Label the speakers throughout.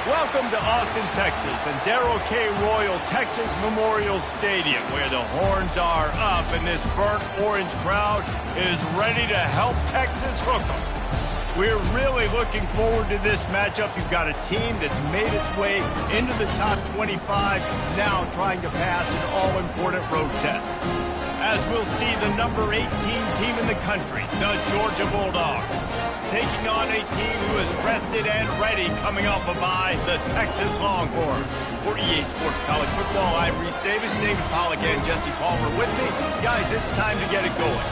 Speaker 1: Welcome to Austin, Texas, and Darrell K. Royal Texas Memorial Stadium, where the horns are up and this burnt orange crowd is ready to help Texas hook them. We're really looking forward to this matchup. You've got a team that's made its way into the top 25, now trying to pass an all-important road test. As we'll see the number 18 team in the country, the Georgia Bulldogs, taking on a team who is rested and ready coming off a bye, the Texas Longhorns. For EA Sports College Football, I'm Reese Davis, David Pollack, and Jesse Palmer with me. Guys, it's time to get it going.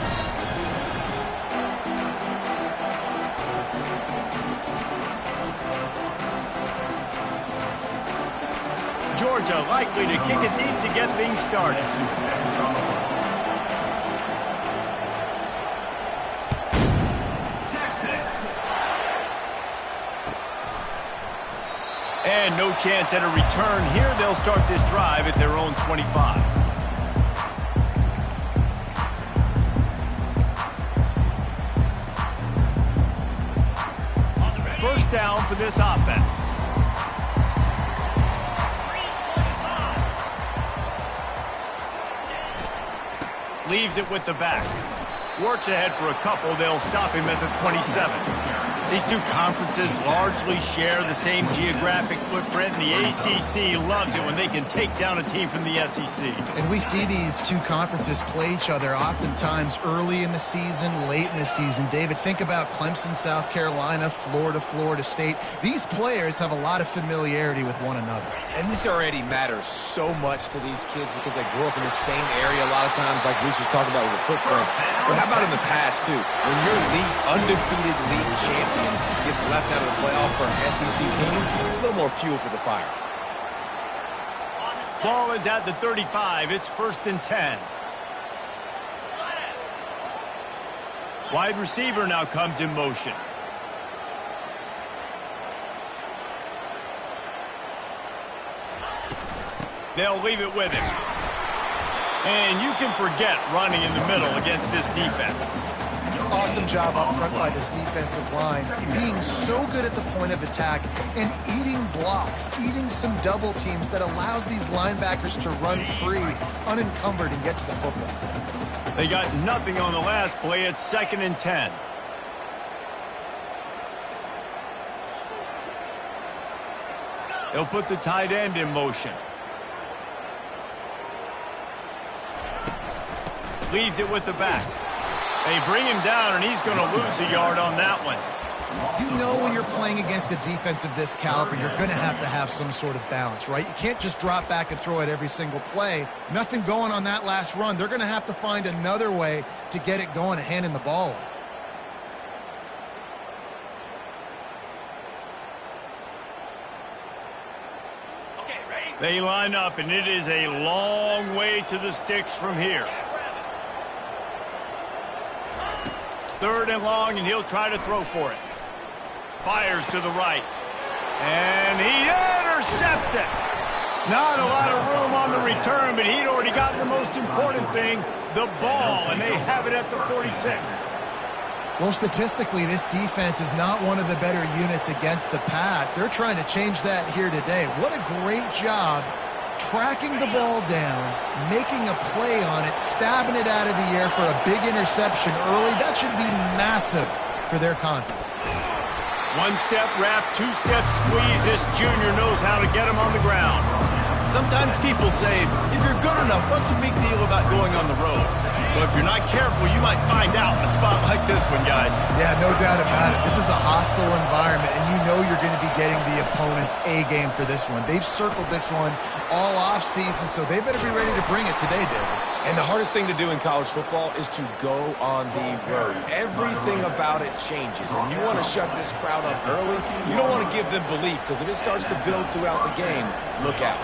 Speaker 1: Georgia likely to kick it deep to get things started. And no chance at a return here. They'll start this drive at their own 25. First down for this offense. Leaves it with the back. Works ahead for a couple. They'll stop him at the 27. These two conferences largely share the same geographic footprint, and the ACC loves it when they can take down a team from the SEC.
Speaker 2: And we see these two conferences play each other oftentimes early in the season, late in the season. David, think about Clemson, South Carolina, Florida, Florida State. These players have a lot of familiarity with one another.
Speaker 3: And this already matters so much to these kids because they grew up in the same area a lot of times, like Reese was talking about with the footprint. But how about in the past, too? When your undefeated league champion gets left out of the playoff for an SEC team, a little more fuel for the fire.
Speaker 1: Ball is at the 35. It's 1st and 10. Wide receiver now comes in motion. They'll leave it with him. And you can forget running in the middle against this defense.
Speaker 2: Awesome job up front by this defensive line, being so good at the point of attack and eating blocks, eating some double teams that allows these linebackers to run free, unencumbered, and get to the football.
Speaker 1: They got nothing on the last play. It's 2nd and 10. They'll put the tight end in motion. Leaves it with the back. They bring him down, and he's going to lose a yard on that one.
Speaker 2: You know when you're playing against a defense of this caliber, you're going to have some sort of balance, right? You can't just drop back and throw it every single play. Nothing going on that last run. They're going to have to find another way to get it going and handing the ball off.
Speaker 1: They line up, and it is a long way to the sticks from here. 3rd and long, and he'll try to throw for it. Fires to the right. And he intercepts it. Not a lot of room on the return, but he'd already gotten the most important thing, the ball, and they have it at the 46.
Speaker 2: Well, statistically, this defense is not one of the better units against the pass. They're trying to change that here today. What a great job tracking the ball down, making a play on it, stabbing it out of the air for a big interception early. That should be massive for their confidence.
Speaker 1: 1-step wrap, 2-step squeeze. This junior knows how to get him on the ground. Sometimes people say, if you're good enough, what's the big deal about going on the road? But if you're not careful, you might find out in a spot like this one, guys.
Speaker 2: Yeah, no doubt about it. This is a hostile environment, and you know you're going to be getting the opponent's A-game for this one. They've circled this one all off-season, so they better be ready to bring it today, David.
Speaker 3: And the hardest thing to do in college football is to go on the road. Everything about it changes, and you want to shut this crowd up early. You don't want to give them belief, because if it starts to build throughout the game, look out.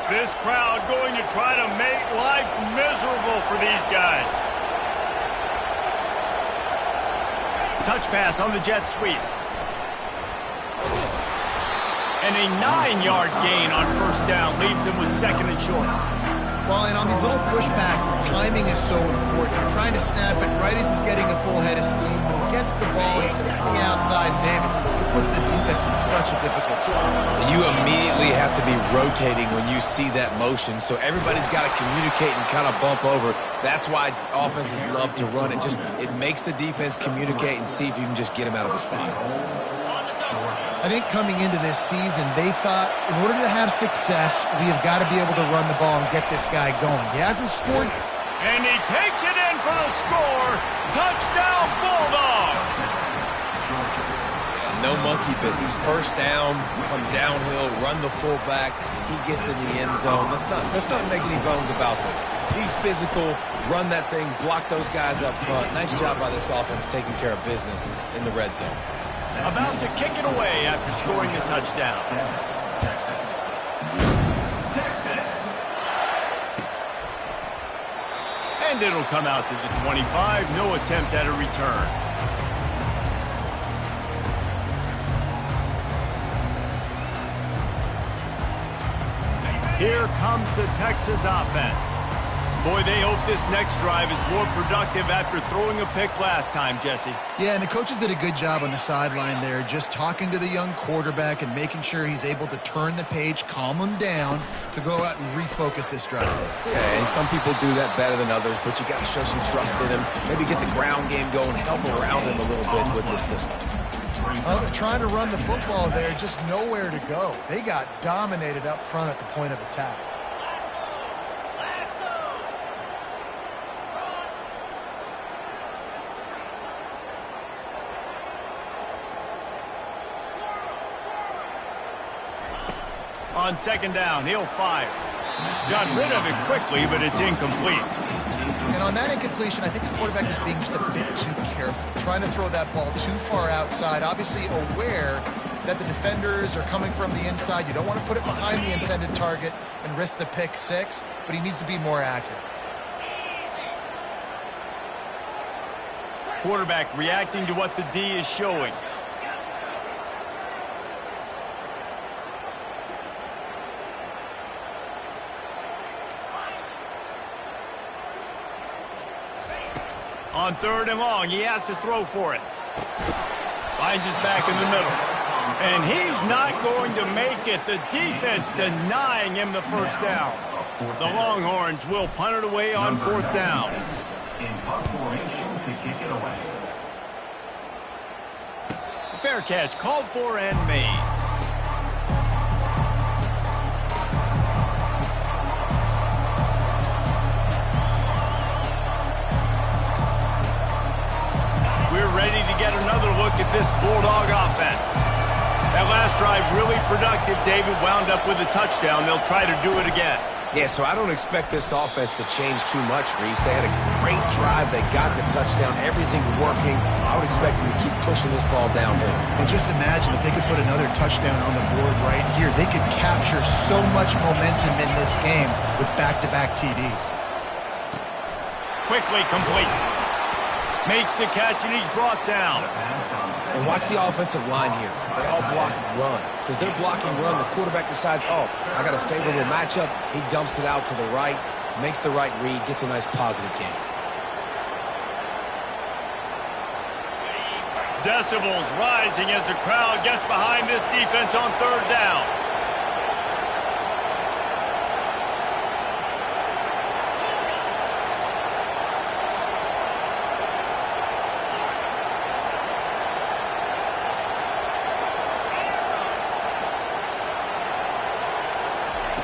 Speaker 1: This crowd going to try to make life miserable for these guys. Touch pass on the jet sweep. And a 9-yard gain on 1st down leaves him with 2nd and short.
Speaker 2: Well, and on these little push passes, timing is so important. You're trying to snap it right as he's getting a full head of steam. When he gets the ball, he's stepping outside, and David, it puts the defense in such a difficult spot.
Speaker 3: You immediately have to be rotating when you see that motion, so everybody's got to communicate and kind of bump over. That's why offenses love to run it. It makes the defense communicate and see if you can just get him out of a spot.
Speaker 2: I think coming into this season, they thought in order to have success, we have got to be able to run the ball and get this guy going. He hasn't scored.
Speaker 1: And he takes it in for the score. Touchdown, Bulldogs.
Speaker 3: No monkey business. First down, come downhill, run the fullback. He gets in the end zone. Let's not make any bones about this. Be physical, run that thing, block those guys up front. Nice job by this offense taking care of business in the red zone.
Speaker 1: About to kick it away after scoring the touchdown. Texas. And it'll come out to the 25. No attempt at a return. Here comes the Texas offense. Boy, they hope this next drive is more productive after throwing a pick last time, Jesse.
Speaker 2: Yeah, and the coaches did a good job on the sideline there, just talking to the young quarterback and making sure he's able to turn the page, calm him down to go out and refocus this drive.
Speaker 3: Yeah, and some people do that better than others, but you got to show some trust in him. Maybe get the ground game going, help around him a little bit with this system.
Speaker 2: Well, they're trying to run the football there, just nowhere to go. They got dominated up front at the point of attack.
Speaker 1: On second down, he'll fire. Got rid of it quickly, but it's incomplete.
Speaker 2: And on that incompletion, I think the quarterback was being just a bit too careful, trying to throw that ball too far outside, obviously aware that the defenders are coming from the inside. You don't want to put it behind the intended target and risk the pick six, but he needs to be more accurate.
Speaker 1: Quarterback reacting to what the D is showing. On third and long, he has to throw for it. Finds his back in the middle. And he's not going to make it. The defense denying him the first down. The Longhorns will punt it away on fourth down.
Speaker 4: In punt formation to kick it away.
Speaker 1: Fair catch called for and made. We're ready to get another look at this Bulldog offense. That last drive really productive. David wound up with a touchdown. They'll try to do it again.
Speaker 3: Yeah, so I don't expect this offense to change too much, Reese. They had a great drive. They got the touchdown. Everything working. I would expect them to keep pushing this ball downhill.
Speaker 2: And just imagine if they could put another touchdown on the board right here. They could capture so much momentum in this game with back-to-back TDs.
Speaker 1: Quickly complete. Makes the catch and he's brought down.
Speaker 3: And watch the offensive line here. They all block and run. Because they're blocking run, the quarterback decides, oh, I got a favorable matchup. He dumps it out to the right, makes the right read, gets a nice positive gain.
Speaker 1: Decibels rising as the crowd gets behind this defense on third down.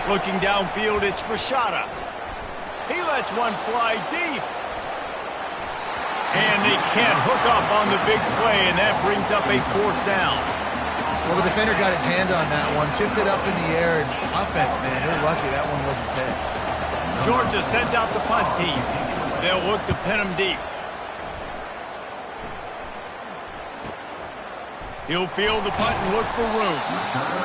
Speaker 1: Looking downfield, it's Rashada. He lets one fly deep. And they can't hook up on the big play, and that brings up a fourth down.
Speaker 2: Well, the defender got his hand on that one, tipped it up in the air, and offense, man, they're lucky that one wasn't picked.
Speaker 1: Georgia sends out the punt team. They'll look to pin him deep. He'll field the punt and look for room.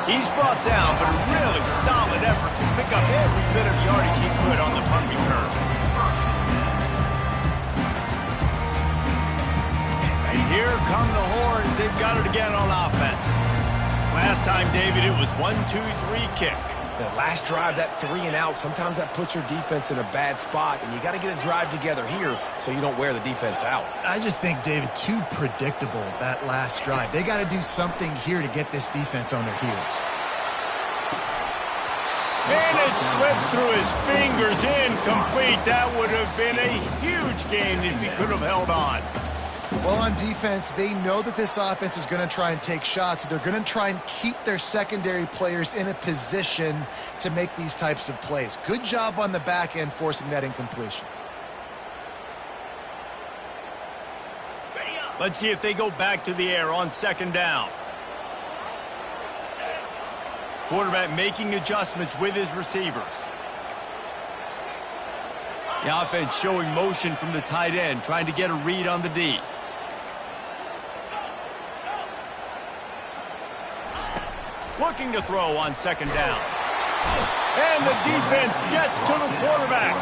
Speaker 1: He's brought down, but a really solid effort to pick up every bit of yardage he could on the punt return. And here come the Horns. They've got it again on offense. Last time, David, it was 1-2-3 kick.
Speaker 3: The last drive, that 3 and out, sometimes that puts your defense in a bad spot, and you got to get a drive together here so you don't wear the defense out.
Speaker 2: I just think, David, too predictable, that last drive. They got to do something here to get this defense on their heels.
Speaker 1: And it slips through his fingers, incomplete. That would have been a huge gain if he could have held on.
Speaker 2: Well, on defense, they know that this offense is going to try and take shots. So they're going to try and keep their secondary players in a position to make these types of plays. Good job on the back end forcing that incompletion.
Speaker 1: Let's see if they go back to the air on 2nd down. Quarterback making adjustments with his receivers. The offense showing motion from the tight end, trying to get a read on the D. Looking to throw on 2nd down. And the defense gets to the quarterback.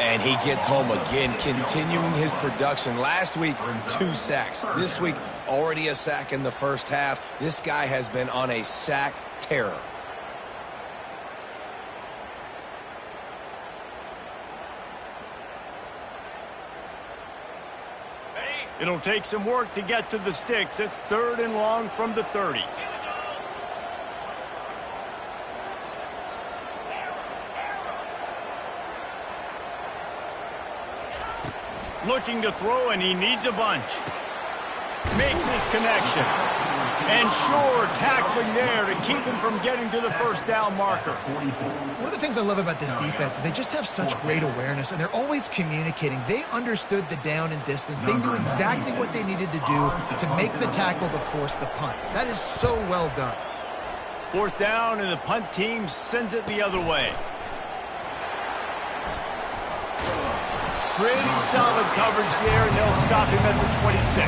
Speaker 3: And he gets home again, continuing his production. Last week, 2 sacks. This week, already a sack in the first half. This guy has been on a sack terror.
Speaker 1: It'll take some work to get to the sticks. It's 3rd and long from the 30. Looking to throw, and he needs a bunch. Makes his connection. And sure, tackling there to keep him from getting to the 1st down marker.
Speaker 2: One of the things I love about this defense is they just have such great awareness, and they're always communicating. They understood the down and distance. They knew exactly what they needed to do to make the tackle to force the punt. That is so well done.
Speaker 1: 4th down, and the punt team sends it the other way. Pretty solid coverage there, and they'll stop him at the 26.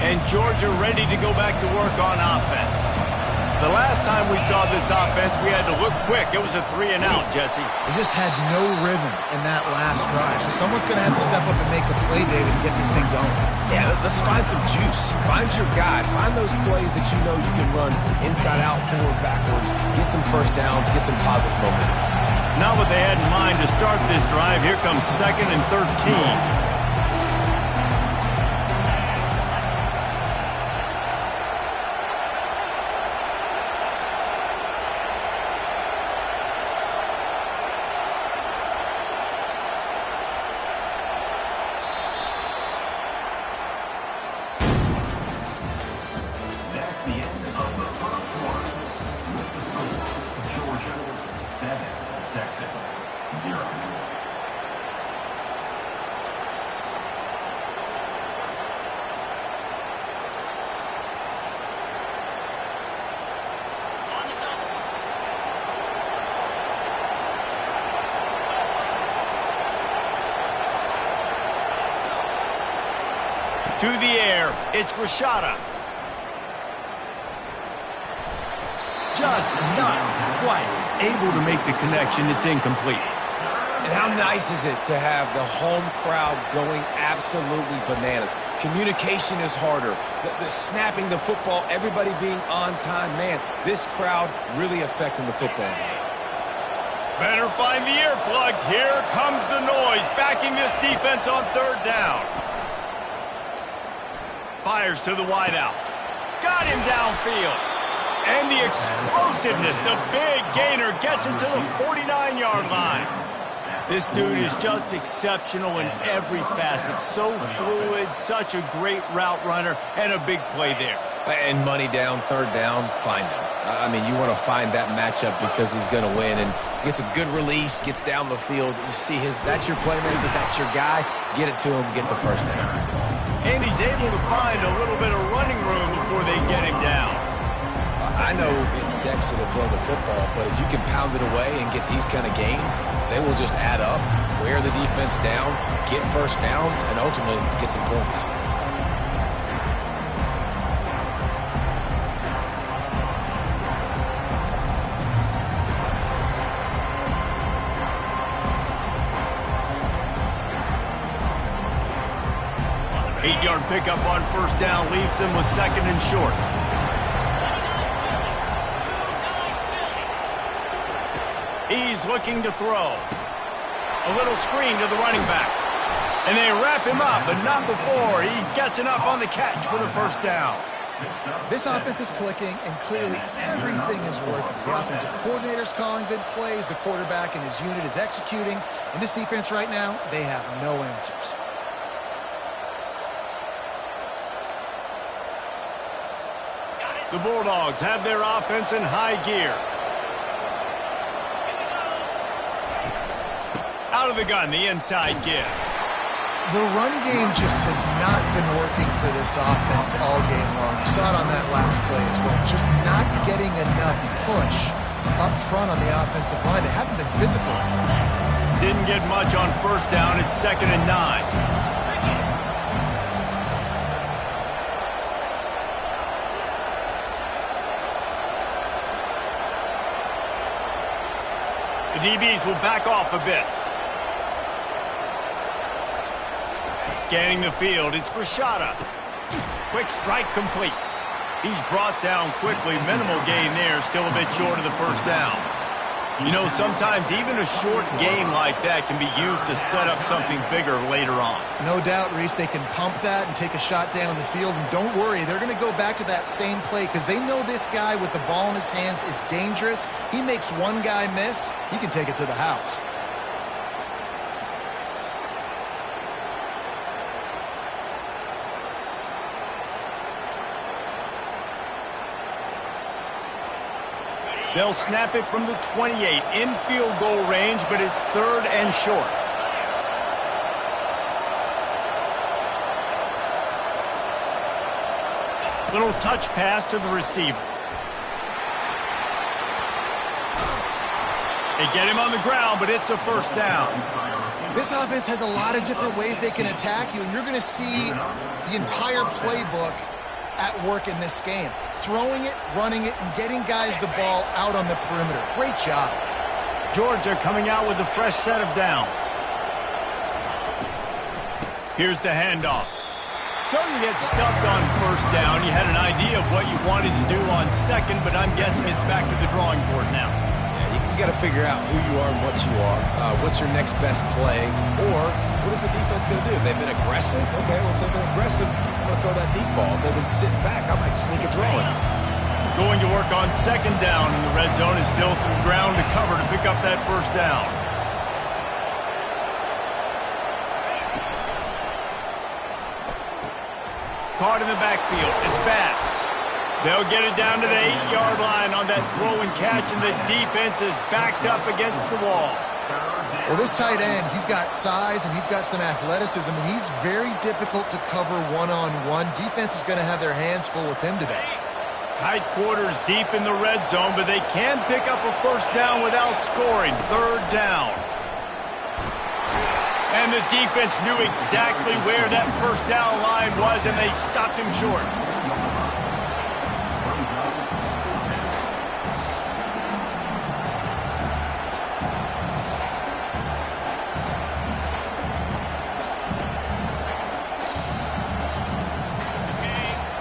Speaker 1: And Georgia ready to go back to work on offense. The last time we saw this offense, we had to look quick. It was a 3 and out, Jesse.
Speaker 2: They just had no rhythm in that last drive. So someone's going to have to step up and make a play, David, and get this thing going.
Speaker 3: Yeah, let's find some juice. Find your guy. Find those plays that you know you can run inside out, forward, backwards. Get some 1st downs. Get some positive momentum.
Speaker 1: Not what they had in mind to start this drive. Here comes 2nd and 13.
Speaker 4: The end of the first quarter with the score: Georgia 7, Texas 0.
Speaker 1: To the air, it's Rashada. Just not quite able to make the connection. It's incomplete.
Speaker 3: And how nice is it to have the home crowd going absolutely bananas? Communication is harder. The snapping the football, everybody being on time. Man, this crowd really affecting the football game.
Speaker 1: Better find the earplugs. Here comes the noise, backing this defense on 3rd down. Fires to the wideout. Got him downfield. And the explosiveness, the big gainer gets him to the 49-yard line. This dude is just exceptional in every facet. So fluid, such a great route runner, and a big play there.
Speaker 3: And money down, 3rd down, find him. I mean, you want to find that matchup because he's going to win. And gets a good release, gets down the field. You see that's your playmaker, that's your guy. Get it to him, get the 1st down.
Speaker 1: And he's able to find a little bit of running room before they get him down.
Speaker 3: I know it's sexy to throw the football, but if you can pound it away and get these kind of gains, they will just add up, wear the defense down, get 1st downs, and ultimately get some points.
Speaker 1: pickup on first down leaves them with second and short. He's looking to throw. A little screen to the running back. And they wrap him up, but not before he gets enough on the catch for the first down.
Speaker 2: This offense is clicking, and clearly everything is working. The offensive coordinator's calling good plays. The quarterback and his unit is executing. And this defense right now, they have no answers.
Speaker 1: The Bulldogs have their offense in high gear. Out of the gun, the inside give.
Speaker 2: The run game just has not been working for this offense all game long. You saw it on that last play as well. Just not getting enough push up front on the offensive line. They haven't been physical enough.
Speaker 1: Didn't get much on first down. It's 2nd and 9. The DBs will back off a bit. Scanning the field, it's Rashada. Quick strike complete. He's brought down quickly. Minimal gain there, still a bit short of the first down. You know, sometimes even a short game like that can be used to set up something bigger later on.
Speaker 2: No doubt, Reese, they can pump that and take a shot down the field. And don't worry, they're going to go back to that same play because they know this guy with the ball in his hands is dangerous. He makes one guy miss, he can take it to the house.
Speaker 1: They'll snap it from the 28, in field goal range, but it's 3rd and short. Little touch pass to the receiver. They get him on the ground, but it's a first down.
Speaker 2: This offense has a lot of different ways they can attack you, and you're going to see the entire playbook at work in this game. Throwing it, running it, and getting guys the ball out on the perimeter. Great job.
Speaker 1: Georgia coming out with a fresh set of downs. Here's the handoff. So you get stuffed on first down. You had an idea of what you wanted to do on second, but I'm guessing it's back to the drawing board now.
Speaker 3: Yeah, you got to figure out who you are and what you are. What's your next best play? Or what is the defense going to do? If they've been aggressive, okay, well, if they've been aggressive, I'm going to throw that deep ball. If they've been sitting back, I might sneak a draw in.
Speaker 1: Going to work on second down in the red zone is still some ground to cover to pick up that first down. Caught in the backfield. It's Bass. They'll get it down to the 8-yard line on that throw and catch, and the defense is backed up against the wall.
Speaker 2: Well, this tight end, he's got size and he's got some athleticism, and he's very difficult to cover one-on-one. Defense is going to have their hands full with him today.
Speaker 1: Tight quarters deep in the red zone, but they can pick up a first down without scoring. 3rd down. And the defense knew exactly where that first down line was, and they stopped him short.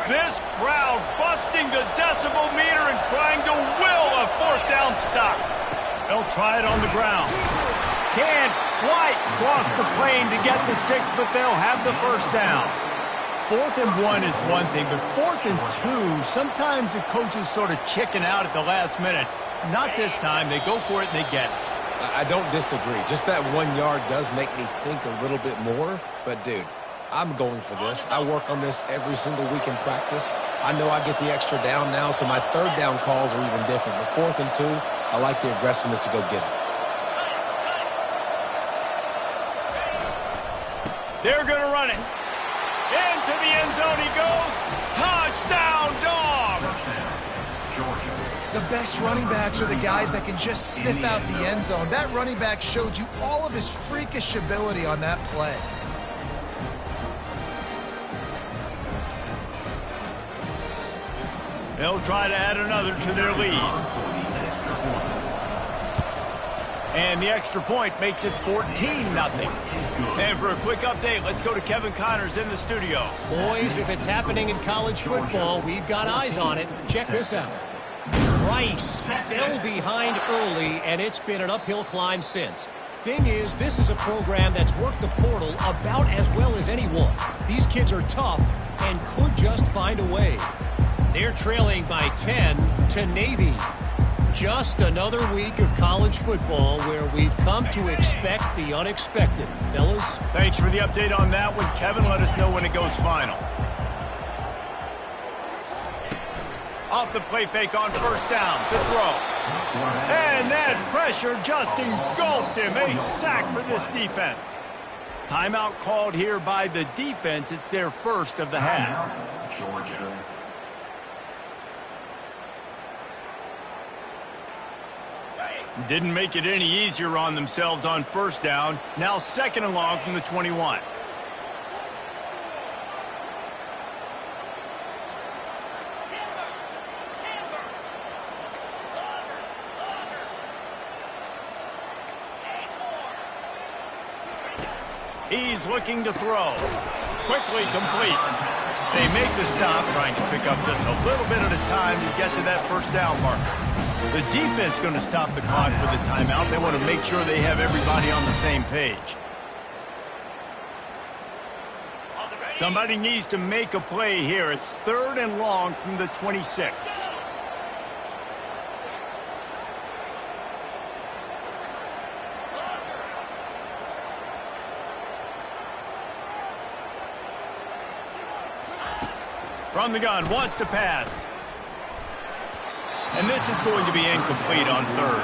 Speaker 1: This crowd busting the decibel meter and trying to will a 4th down stop. They'll try it on the ground. Can't quite cross the plane to get the 6, but they'll have the first down. 4th and 1 is one thing, but 4th and 2, sometimes the coaches sort of chicken out at the last minute. Not this time. They go for it and they get it.
Speaker 3: I don't disagree. Just that 1 yard does make me think a little bit more. But, dude, I'm going for this. I work on this every single week in practice. I know I get the extra down now, so my 3rd down calls are even different. But 4th and 2, I like the aggressiveness to go get it.
Speaker 1: They're going to run it. Into the end zone he goes. Touchdown, Dogs!
Speaker 2: The best running backs are the guys that can just sniff out the end zone. That running back showed you all of his freakish ability on that play.
Speaker 1: They'll try to add another to their lead. And the extra point makes it 14-0. And for a quick update, let's go to Kevin Connors in the studio.
Speaker 5: Boys, if it's happening in college football, we've got eyes on it. Check this out. Rice fell behind early, and it's been an uphill climb since. Thing is, this is a program that's worked the portal about as well as anyone. These kids are tough and could just find a way. They're trailing by 10 to Navy. Just another week of college football where we've come to expect the unexpected. Fellas?
Speaker 1: Thanks for the update on that one, Kevin. Let us know when it goes final. Off the play fake on first down. The throw. And that pressure just engulfed him. A sack for this defense. Timeout called here by the defense. It's their first of the half.
Speaker 4: Georgia.
Speaker 1: Didn't make it any easier on themselves on first down. Now second and long from the 21. He's looking to throw. Quickly complete. They make the stop, trying to pick up just a little bit at a time to get to that first down marker. The defense going to stop the clock with a timeout. They want to make sure they have everybody on the same page. Somebody needs to make a play here. It's third and long from the 26. From the gun, wants to pass. And this is going to be incomplete on third.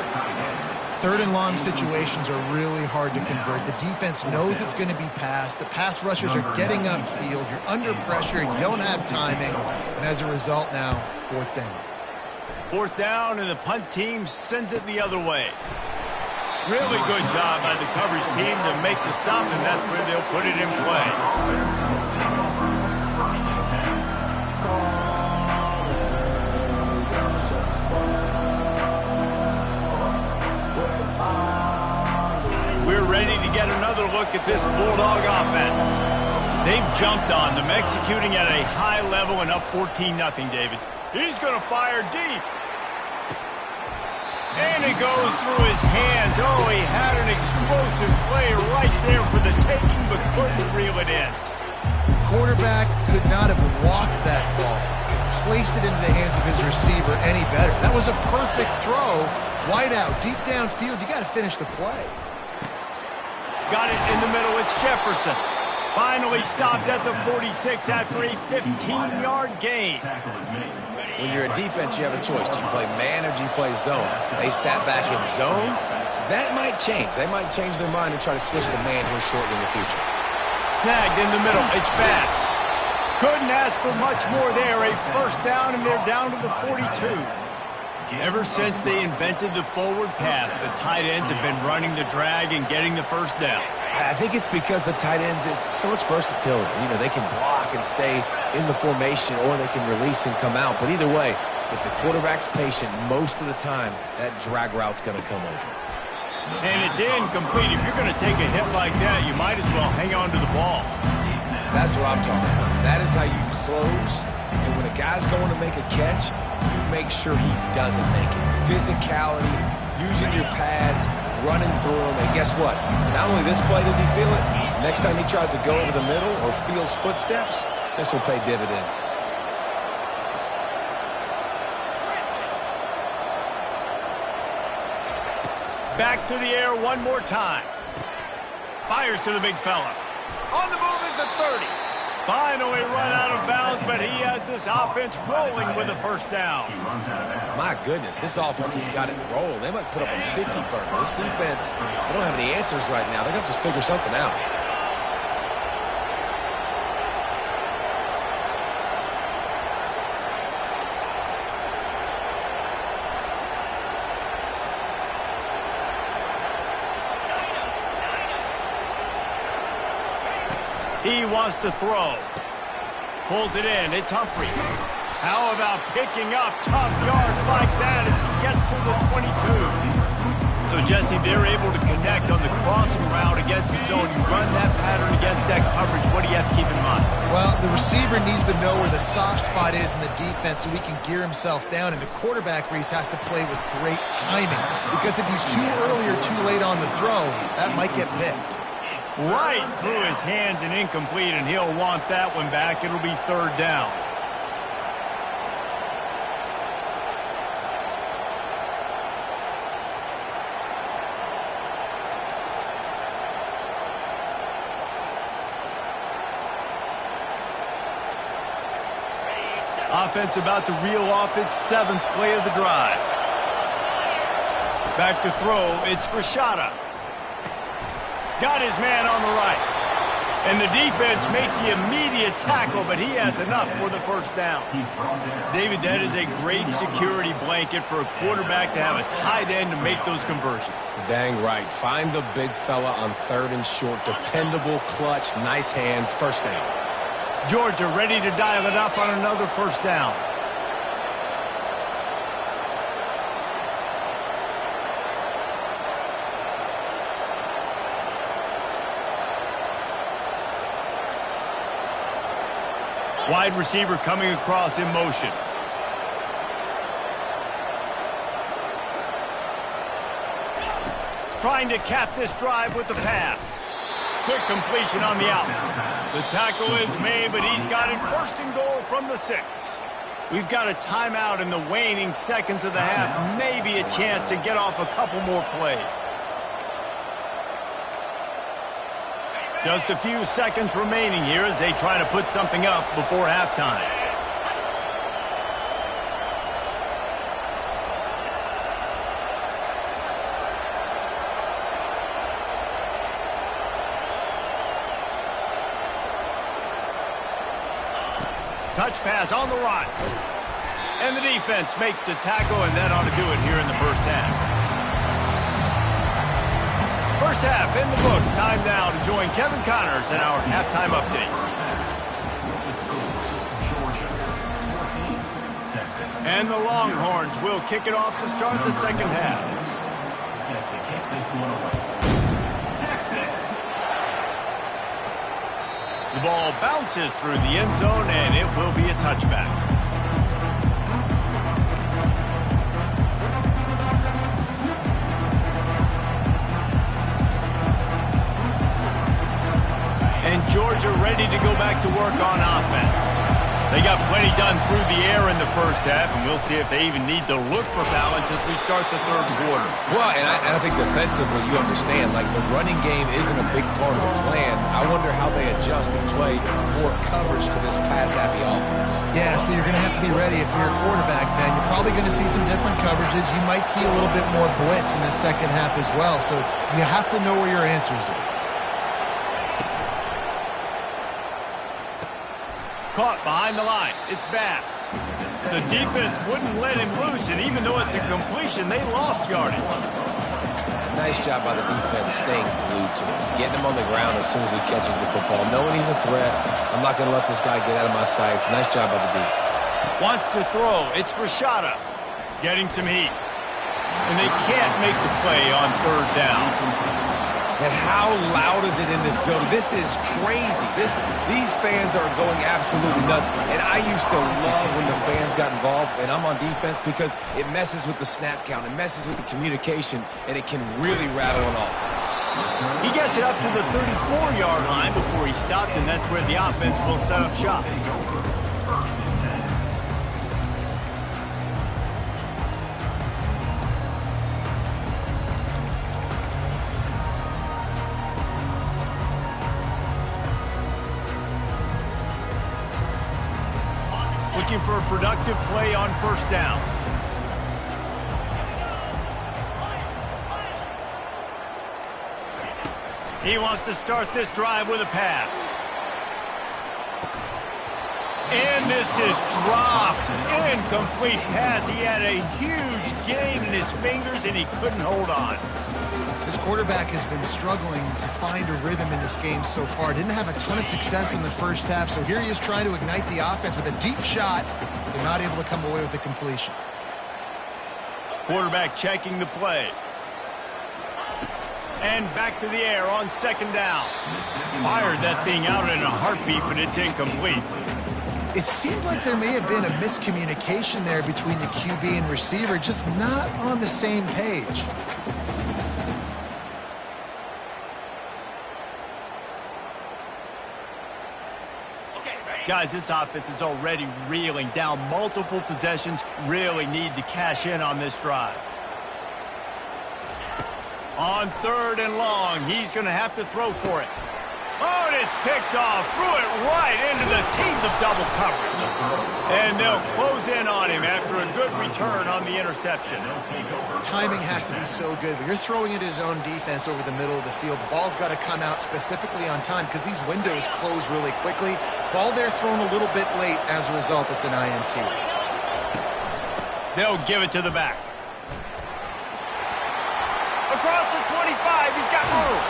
Speaker 2: Third and long situations are really hard to convert. The defense knows it's going to be passed. The pass rushers are getting upfield. You're under pressure. You don't have timing. And as a result now, fourth down.
Speaker 1: Fourth down, and the punt team sends it the other way. Really good job by the coverage team to make the stop, and that's where they'll put it in play. We're ready to get another look at this Bulldog offense. They've jumped on them, executing at a high level and up 14-0, David. He's going to fire deep. And it goes through his hands. Oh, he had an explosive play right there for the taking, but couldn't reel it in.
Speaker 2: Quarterback could not have walked that ball, placed it into the hands of his receiver any better. That was a perfect throw. Wide out, deep downfield. You got to finish the play.
Speaker 1: Got it in the middle. It's Jefferson. Finally stopped at the 46 after a 15-yard gain.
Speaker 3: When you're a defense, you have a choice. Do you play man or do you play zone? They sat back in zone. That might change. They might change their mind and try to switch to man here shortly in the future.
Speaker 1: Snagged in the middle. It's Bass. Couldn't ask for much more there. A first down, and they're down to the 42. Ever since they invented the forward pass, the tight ends have been running the drag and getting the first down.
Speaker 3: I think it's because the tight ends is so much versatility. You know, they can block and stay in the formation, or they can release and come out. But either way, if the quarterback's patient most of the time, that drag route's going to come over.
Speaker 1: And it's incomplete. If you're going to take a hit like that, you might as well hang on to the ball.
Speaker 3: That's what I'm talking about. That is how you close. And when a guy's going to make a catch, you make sure he doesn't make it. Physicality, using your pads, running through them. And guess what? Not only this play does he feel it, next time he tries to go over the middle or feels footsteps, this will pay dividends.
Speaker 1: Back to the air one more time. Fires to the big fella. On the move at the 30. Finally run out of bounds, but he has this offense rolling with a first down.
Speaker 3: My goodness, this offense has got it rolling. They might put up a 50 burger. This defense, they don't have any answers right now. They're going to have to figure something out.
Speaker 1: He wants to throw. Pulls it in. It's Humphrey. How about picking up tough yards like that as he gets to the 22? So, Jesse, they're able to connect on the crossing route against the zone. You run that pattern against that coverage. What do you have to keep in mind?
Speaker 2: Well, the receiver needs to know where the soft spot is in the defense so he can gear himself down. And the quarterback, Reese, has to play with great timing. Because if he's too early or too late on the throw, that might get picked.
Speaker 1: Right through his hands and incomplete, and he'll want that one back. It'll be 3rd down. Offense about to reel off its 7th play of the drive. Back to throw, it's Rashada. Got his man on the right. And the defense makes the immediate tackle, but he has enough for the 1st down. David, that is a great security blanket for a quarterback to have a tight end to make those conversions.
Speaker 3: Dang right. Find the big fella on 3rd and short. Dependable, clutch, nice hands, 1st down.
Speaker 1: Georgia ready to dial it up on another 1st down. Wide receiver coming across in motion. Trying to cap this drive with the pass. Quick completion on the out. The tackle is made, but he's got it 1st and goal from the 6. We've got a timeout in the waning seconds of the half. Maybe a chance to get off a couple more plays. Just a few seconds remaining here as they try to put something up before halftime. Touch pass on the run. And the defense makes the tackle, and that ought to do it here in the 1st half. 1st half in the books. Time now to join Kevin Connors in our halftime update. And the Longhorns will kick it off to start the 2nd half.
Speaker 4: Set to kick this one away. Texas.
Speaker 1: The ball bounces through the end zone, and it will be a touchback. And Georgia ready to go back to work on offense. They got plenty done through the air in the 1st half, and we'll see if they even need to look for balance as we start the 3rd quarter.
Speaker 3: Well, and I think defensively, you understand, like the running game isn't a big part of the plan. I wonder how they adjust and play more coverage to this pass-happy offense.
Speaker 2: Yeah, so you're going to have to be ready if you're a quarterback, Ben. You're probably going to see some different coverages. You might see a little bit more blitz in the 2nd half as well, so you have to know where your answers are.
Speaker 1: Caught behind the line. It's Bass. The defense wouldn't let him loose, and even though it's a completion, they lost yardage.
Speaker 3: Nice job by the defense staying glued to him, getting him on the ground as soon as he catches the football, knowing he's a threat. I'm not going to let this guy get out of my sights. Nice job by the D.
Speaker 1: Wants to throw. It's Rashada. Getting some heat. And they can't make the play on 3rd down.
Speaker 3: And how loud is it in this building? This is crazy. These fans are going absolutely nuts. And I used to love when the fans got involved, and I'm on defense because it messes with the snap count. It messes with the communication, and it can really rattle an offense.
Speaker 1: He gets it up to the 34-yard line before he stopped, and that's where the offense will set up shop. Looking for a productive play on 1st down. He wants to start this drive with a pass. And this is dropped. Incomplete pass. He had a huge gain in his fingers, and he couldn't hold on.
Speaker 2: This quarterback has been struggling to find a rhythm in this game so far. Didn't have a ton of success in the 1st half, so here he is trying to ignite the offense with a deep shot. They're not able to come away with the completion.
Speaker 1: Quarterback checking the play. And back to the air on second down. Fired that thing out in a heartbeat, but it's incomplete.
Speaker 2: It seemed like there may have been a miscommunication there between the QB and receiver, just not on the same page.
Speaker 1: Guys, this offense is already reeling down multiple possessions. Really need to cash in on this drive. On third and long, he's going to have to throw for it. Oh, and it's picked off. Threw it right into the teeth of double coverage. And they'll close in on him after a good return on the interception.
Speaker 2: Timing has to be so good. When you're throwing at his own defense over the middle of the field, the ball's got to come out specifically on time because these windows close really quickly. Ball there thrown a little bit late. As a result, it's an INT.
Speaker 1: They'll give it to the back. Across the 25, he's got room.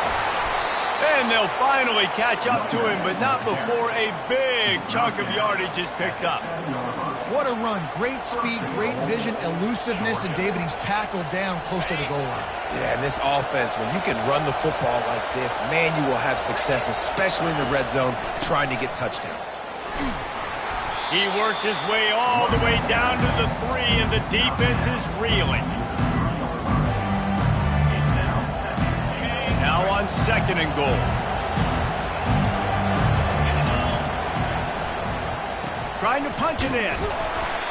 Speaker 1: And they'll finally catch up to him, but not before a big chunk of yardage is picked up.
Speaker 2: What a run. Great speed, great vision, elusiveness, and David, he's tackled down close to the goal line.
Speaker 3: Yeah, and this offense, when you can run the football like this, man, you will have success, especially in the red zone, trying to get touchdowns.
Speaker 1: He works his way all the way down to the 3, and the defense is reeling. Now on second and goal. Trying to punch it in.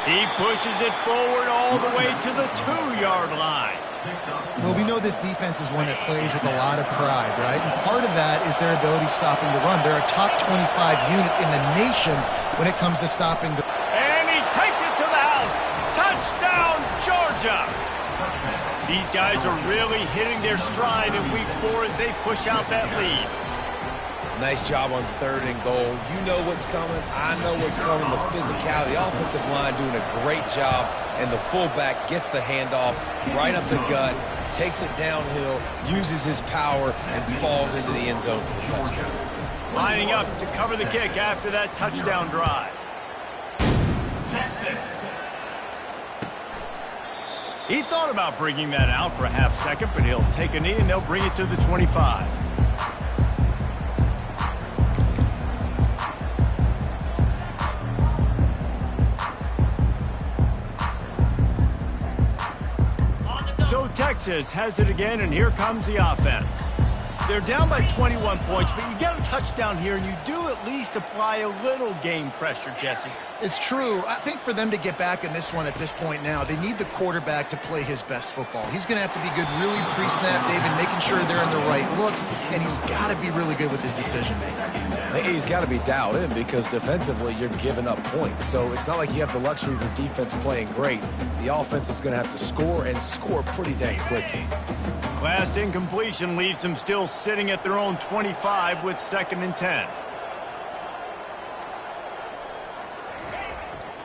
Speaker 1: He pushes it forward all the way to the 2-yard line.
Speaker 2: Well, we know this defense is one that plays with a lot of pride, right? And part of that is their ability stopping the run. They're a top 25 unit in the nation when it comes to stopping the...
Speaker 1: And he takes it to the house. Touchdown, Georgia! These guys are really hitting their stride in week 4 as they push out that lead.
Speaker 3: Nice job on third and goal. You know what's coming. I know what's coming. The physicality, the offensive line doing a great job, and the fullback gets the handoff right up the gut, takes it downhill, uses his power, and falls into the end zone for the touchdown.
Speaker 1: Lining up to cover the kick after that touchdown drive.
Speaker 4: Texas.
Speaker 1: He thought about bringing that out for a half second, but he'll take a knee and they'll bring it to the 25. So Texas has it again, and here comes the offense. They're down by 21 points, but you get a touchdown here, and you do at least apply a little game pressure, Jesse.
Speaker 2: It's true. I think for them to get back in this one at this point now, they need the quarterback to play his best football. He's going to have to be good really pre-snap, David, making sure they're in the right looks, and he's got to be really good with his decision-making.
Speaker 3: He's got to be dialed in because defensively you're giving up points. So it's not like you have the luxury of your defense playing great. The offense is going to have to score and score pretty dang quickly.
Speaker 1: Last incompletion leaves them still sitting at their own 25 with 2nd and 10.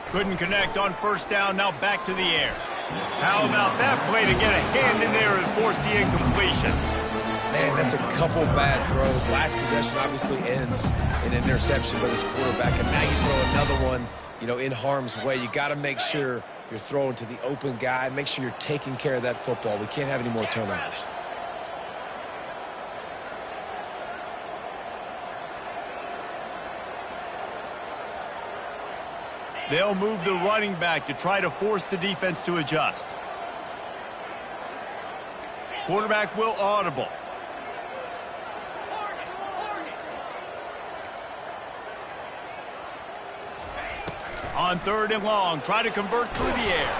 Speaker 1: Couldn't connect on first down, now back to the air. How about that play to get a hand in there and force the incompletion?
Speaker 3: Man, that's a couple bad throws. Last possession obviously ends in an interception by this quarterback, and now you throw another one, you know, in harm's way. You got to make sure you're throwing to the open guy. Make sure you're taking care of that football. We can't have any more turnovers.
Speaker 1: They'll move the running back to try to force the defense to adjust. Quarterback will audible. On third and long, try to convert through the air.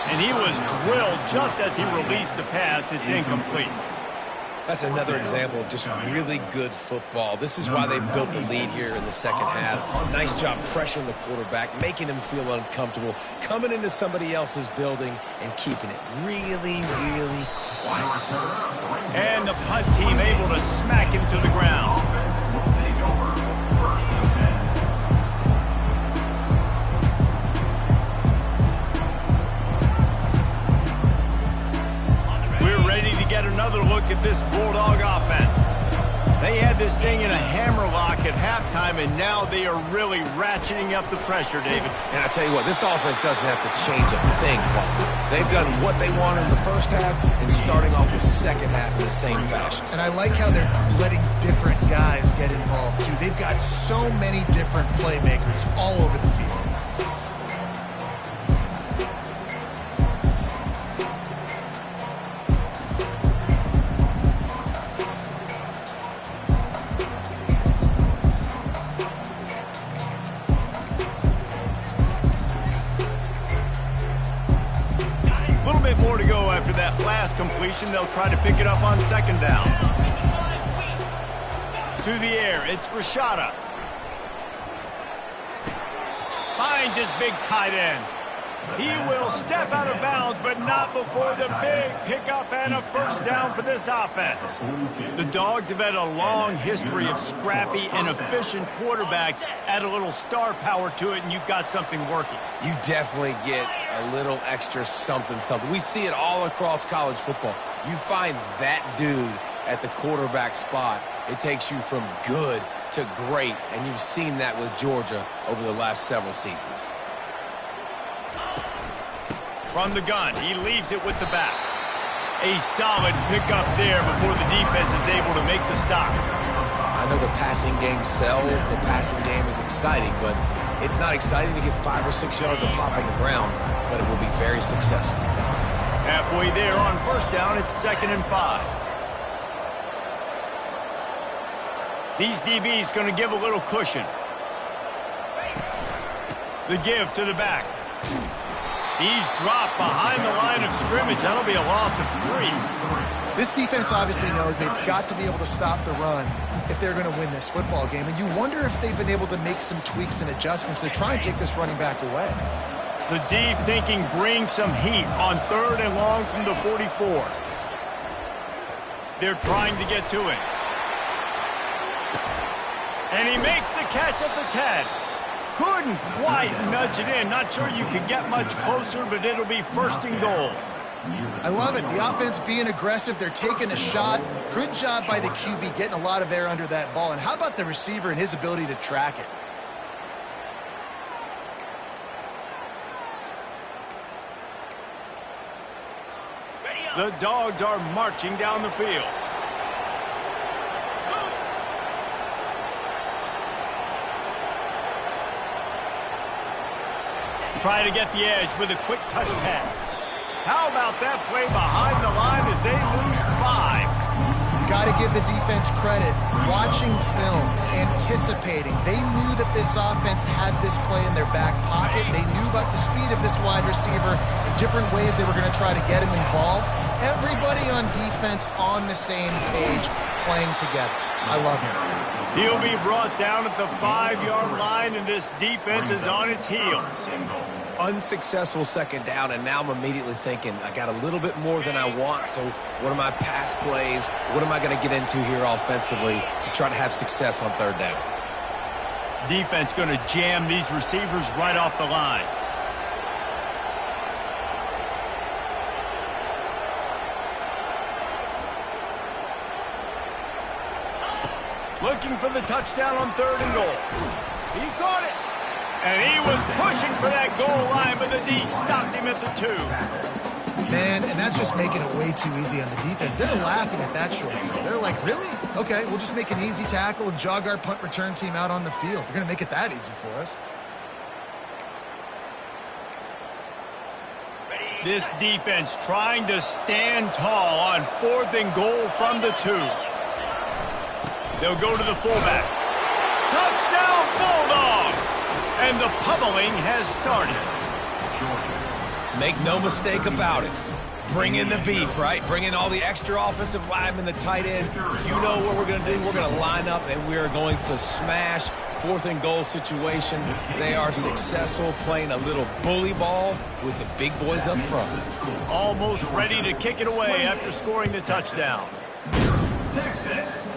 Speaker 1: And he was drilled just as he released the pass. It's incomplete.
Speaker 3: That's another example of just really good football. This is why they built the lead here in the second half. Nice job pressuring the quarterback, making him feel uncomfortable, coming into somebody else's building and keeping it really, really quiet.
Speaker 1: And the punt team able to smack him to the ground. We're ready to get another look at this Bulldog offense. They had this thing in a hammerlock at halftime, and now they are really ratcheting up the pressure, David.
Speaker 3: And I tell you what, this offense doesn't have to change a thing, Paul. They've done what they wanted in the first half and starting off the second half in the same fashion.
Speaker 2: And I like how they're letting different guys get involved, too. They've got so many different playmakers all over the field.
Speaker 1: More to go after that last completion. They'll try to pick it up on second down. To the air, it's Rashada. Finds his big tight end. He will step out of bounds, but not before the big pickup and a first down for this offense. The Dogs have had a long history of scrappy and efficient quarterbacks. Add a little star power to it, and you've got something working.
Speaker 3: You definitely get a little extra something. We see it all across college football. You find that dude at the quarterback spot, it takes you from good to great, and you've seen that with Georgia over the last several seasons.
Speaker 1: From the gun, he leaves it with the back. A solid pickup there before the defense is able to make the stop.
Speaker 3: I know the passing game sells, the passing game is exciting, but it's not exciting to get 5 or 6 yards of pop on the ground, but it will be very successful.
Speaker 1: Halfway there on first down, it's 2nd and 5. These DBs going to give a little cushion. The give to the back. He's dropped behind the line of scrimmage. That'll be a loss of 3.
Speaker 2: This defense obviously knows they've got to be able to stop the run if they're going to win this football game. And you wonder if they've been able to make some tweaks and adjustments to try and take this running back away.
Speaker 1: The deep thinking brings some heat on 3rd and long from the 44. They're trying to get to it. And he makes the catch at the 10. Couldn't quite nudge it in. Not sure you could get much closer, but it'll be 1st and goal.
Speaker 2: I love it. The offense being aggressive. They're taking a shot. Good job by the QB getting a lot of air under that ball. And how about the receiver and his ability to track it?
Speaker 1: The Dogs are marching down the field. Try to get the edge with a quick touch pass. How about that play behind the line as they lose 5?
Speaker 2: Got to give the defense credit. Watching film, anticipating. They knew that this offense had this play in their back pocket. They knew about the speed of this wide receiver and different ways they were going to try to get him involved. Everybody on defense on the same page, playing together. I love it.
Speaker 1: He'll be brought down at the 5-yard line, and this defense is on its heels.
Speaker 3: Unsuccessful second down, and now I'm immediately thinking, I got a little bit more than I want, so what are my pass plays? What am I going to get into here offensively to try to have success on 3rd down?
Speaker 1: Defense going to jam these receivers right off the line. Looking for the touchdown on 3rd and goal. He caught it. And he was pushing for that goal line, but the D stopped him at the 2.
Speaker 2: Man, and that's just making it way too easy on the defense. They're laughing at that short throw. They're like, really? Okay, we'll just make an easy tackle and jog our punt return team out on the field. We're going to make it that easy for us.
Speaker 1: This defense trying to stand tall on 4th and goal from the 2. They'll go to the fullback. Touchdown, Bulldogs! And the pummeling has started.
Speaker 3: Make no mistake about it. Bring in the beef, right? Bring in all the extra offensive linemen, the tight end. You know what we're going to do. We're going to line up, and we are going to smash 4th and goal situation. They are successful playing a little bully ball with the big boys up front.
Speaker 1: Almost ready to kick it away after scoring the touchdown.
Speaker 4: Texas.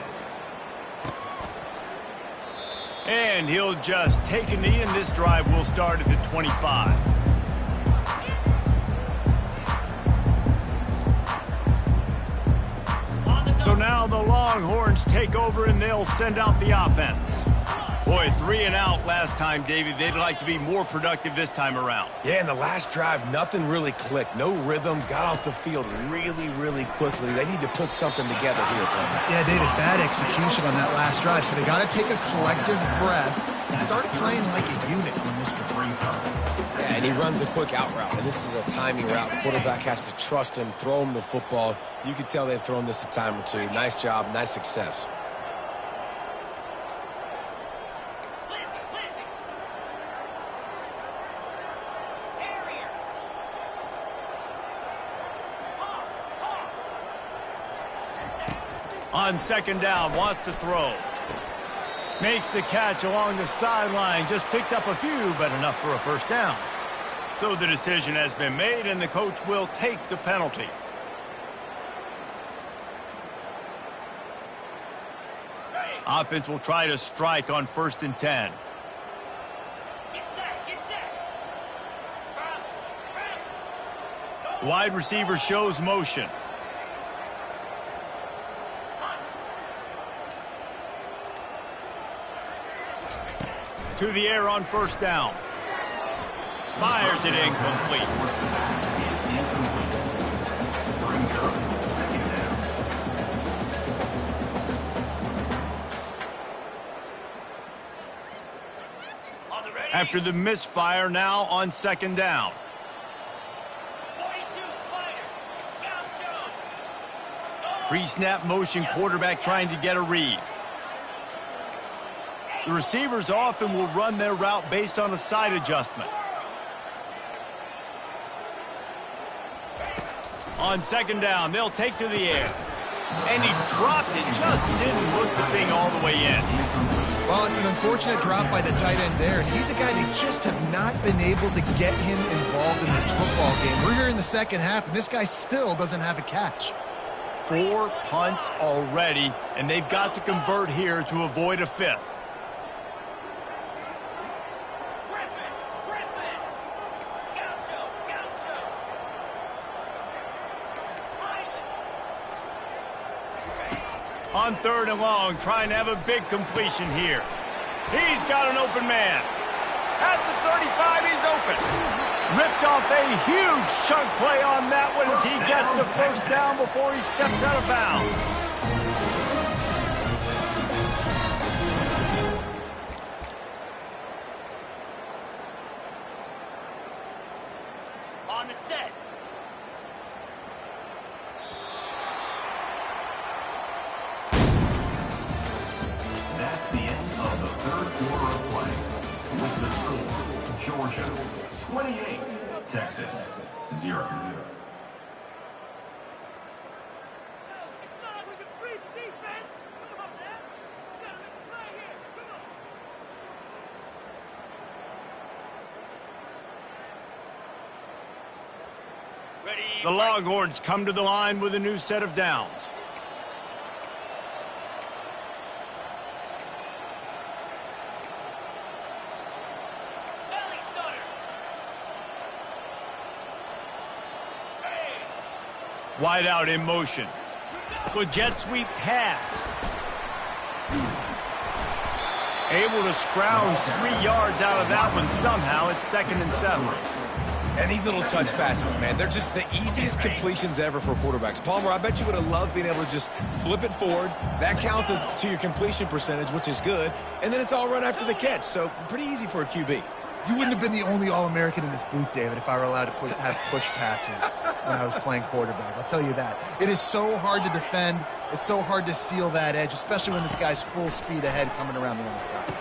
Speaker 1: And he'll just take a knee, and this drive will start at the 25. So now the long Longhorns take over and they'll send out the offense. Boy, 3 and out last time, David. They'd like to be more productive this time around.
Speaker 3: Yeah, in the last drive, nothing really clicked. No rhythm, got off the field really, really quickly. They need to put something together here, Coleman.
Speaker 2: Yeah, David, bad execution on that last drive. So they got to take a collective breath and start playing like a unit on this drive.
Speaker 3: Yeah, and he runs a quick out route, and this is a timing route. The quarterback has to trust him, throw him the football. You can tell they've thrown this a time or two. Nice job, nice success.
Speaker 1: On second down, wants to throw. Makes the catch along the sideline. Just picked up a few, but enough for a first down. So the decision has been made, and the coach will take the penalty. Offense will try to strike on 1st and 10. Wide receiver shows motion. To the air on 1st down. Fires it incomplete. After the misfire, now on 2nd down. Pre-snap motion, quarterback trying to get a read. The receivers often will run their route based on a side adjustment. On 2nd down, they'll take to the air. And he dropped it, just didn't hook the thing all the way in.
Speaker 2: Well, it's an unfortunate drop by the tight end there, and he's a guy they just have not been able to get him involved in this football game. We're here in the second half, and this guy still doesn't have a catch.
Speaker 1: 4 punts already, and they've got to convert here to avoid a 5th. On 3rd and long, trying to have a big completion here. He's got an open man. At the 35, he's open. Ripped off a huge chunk play on that one as he gets the 1st down before he steps out of bounds. On the set.
Speaker 4: That's the end of the 3rd quarter of play. With the score, Georgia 28, Texas 0.
Speaker 1: The Longhorns come to the line with a new set of downs. Wide out in motion. With jet sweep pass. Able to scrounge 3 yards out of that one somehow. It's 2nd and 7.
Speaker 3: And these little touch passes, man, they're just the easiest completions ever for quarterbacks. Palmer, I bet you would have loved being able to just flip it forward. That counts as to your completion percentage, which is good. And then it's all run after the catch, so pretty easy for a QB.
Speaker 2: You wouldn't have been the only All-American in this booth, David, if I were allowed to have push passes when I was playing quarterback. I'll tell you that. It is so hard to defend. It's so hard to seal that edge, especially when this guy's full speed ahead coming around the outside.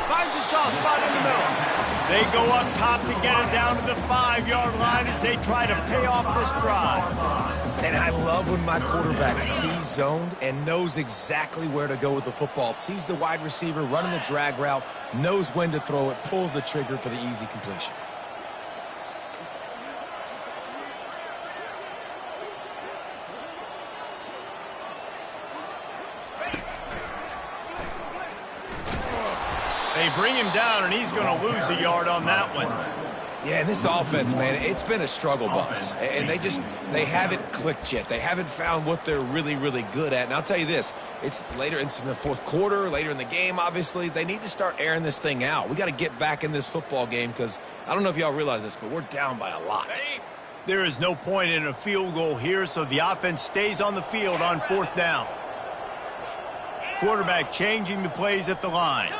Speaker 1: Finds a soft spot in the middle. They go up top to get it down to the 5-yard line as they try to pay off this drive.
Speaker 3: And I love when my quarterback sees zoned and knows exactly where to go with the football. Sees the wide receiver running the drag route, knows when to throw it, pulls the trigger for the easy completion.
Speaker 1: They bring him down, and he's going to lose a yard on that one.
Speaker 3: Yeah, and this offense, man, it's been a struggle bus. And they haven't clicked yet. They haven't found what they're really, really good at. And I'll tell you this, it's later in the fourth quarter, later in the game, obviously. They need to start airing this thing out. We got to get back in this football game because I don't know if y'all realize this, but we're down by a lot.
Speaker 1: There is no point in a field goal here, so the offense stays on the field on fourth down. Quarterback changing the plays at the line.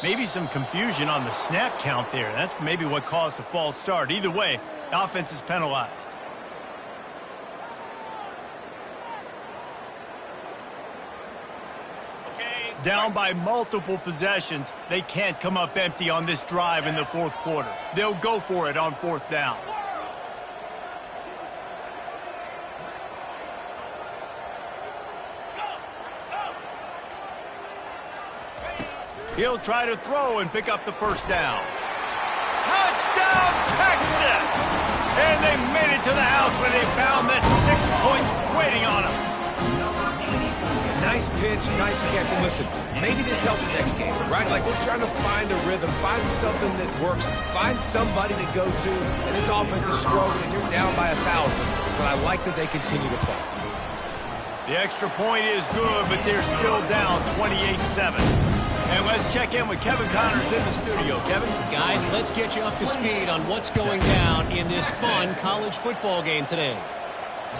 Speaker 1: Maybe some confusion on the snap count there. That's maybe what caused the false start. Either way, offense is penalized. Down by multiple possessions, they can't come up empty on this drive in the fourth quarter. They'll go for it on fourth down. He'll try to throw and pick up the first down. Touchdown, Texas! And they made it to the house when they found that 6 points waiting on them.
Speaker 3: Nice pitch, nice catch. And listen, maybe this helps next game, right? Like we're trying to find a rhythm, find something that works, find somebody to go to. And this offense is struggling. You're down by 1,000. But I like that they continue to fight.
Speaker 1: The extra point is good, but they're still down 28-7. And let's check in with Kevin Connors in the studio. Kevin?
Speaker 5: Guys, let's get you up to speed on what's going down in this fun college football game today.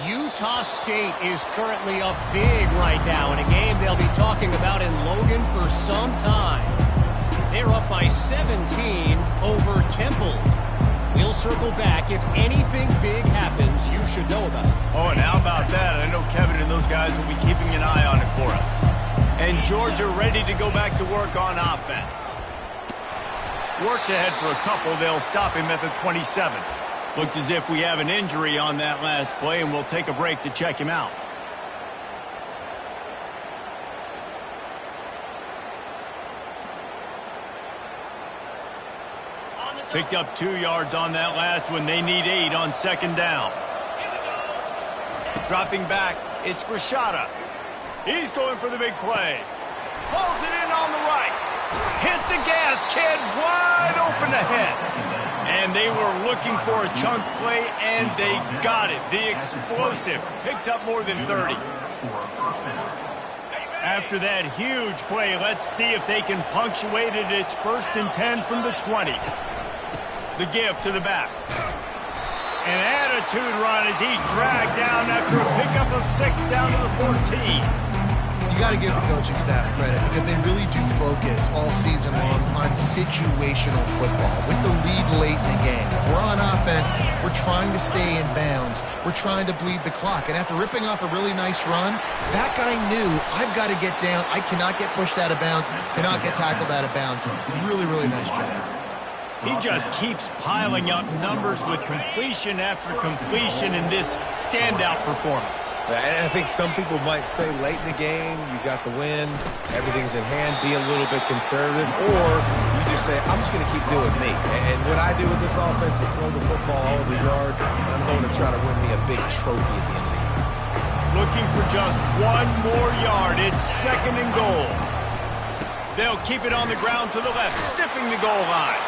Speaker 5: Utah State is currently up big right now in a game they'll be talking about in Logan for some time. They're up by 17 over Temple. We'll circle back. If anything big happens, you should know about it.
Speaker 1: Oh, and how about that? I know Kevin and those guys will be keeping an eye on it for us. And Georgia ready to go back to work on offense. Works ahead for a couple. They'll stop him at the 27th. Looks as if we have an injury on that last play, and we'll take a break to check him out. Picked up 2 yards on that last one. They need 8 on second down. Dropping back, it's Grishada. He's going for the big play. Pulls it in on the right. Hit the gas, kid. Wide open ahead. And they were looking for a chunk play, and they got it. The explosive picks up more than 30. After that huge play, let's see if they can punctuate it. It's 1st and 10 from the 20. The give to the back. An attitude run as he's dragged down after a pickup of 6 down to the 14.
Speaker 2: You got to give the coaching staff credit because they really do focus all season long on situational football with the lead late in the game. If we're on offense, we're trying to stay in bounds. We're trying to bleed the clock. And after ripping off a really nice run, that guy knew, I've got to get down. I cannot get pushed out of bounds, cannot get tackled out of bounds. Really, really nice job.
Speaker 1: He just keeps piling up numbers with completion after completion in this standout performance.
Speaker 3: And I think some people might say late in the game, you got the win, everything's in hand, be a little bit conservative, or you just say, I'm just going to keep doing me. And what I do with this offense is throw the football all over the yard, and I'm going to try to win me a big trophy at the end of the year.
Speaker 1: Looking for just 1 more yard. It's 2nd and goal. They'll keep it on the ground to the left, stiffing the goal line.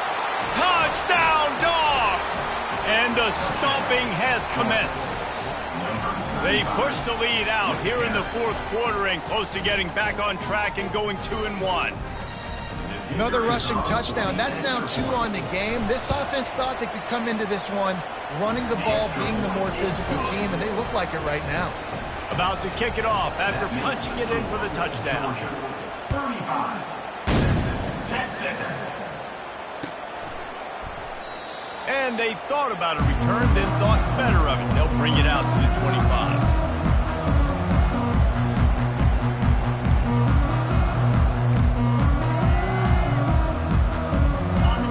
Speaker 1: Touchdown, Dogs! And the stomping has commenced. They push the lead out here in the fourth quarter and close to getting back on track and going 2-1.
Speaker 2: Another rushing touchdown. That's now 2 on the game. This offense thought they could come into this one running the ball, being the more physical team, and they look like it right now.
Speaker 1: About to kick it off after punching it in for the touchdown.
Speaker 4: 35, Texas.
Speaker 1: And they thought about a return, then thought better of it. They'll bring it out to the 25.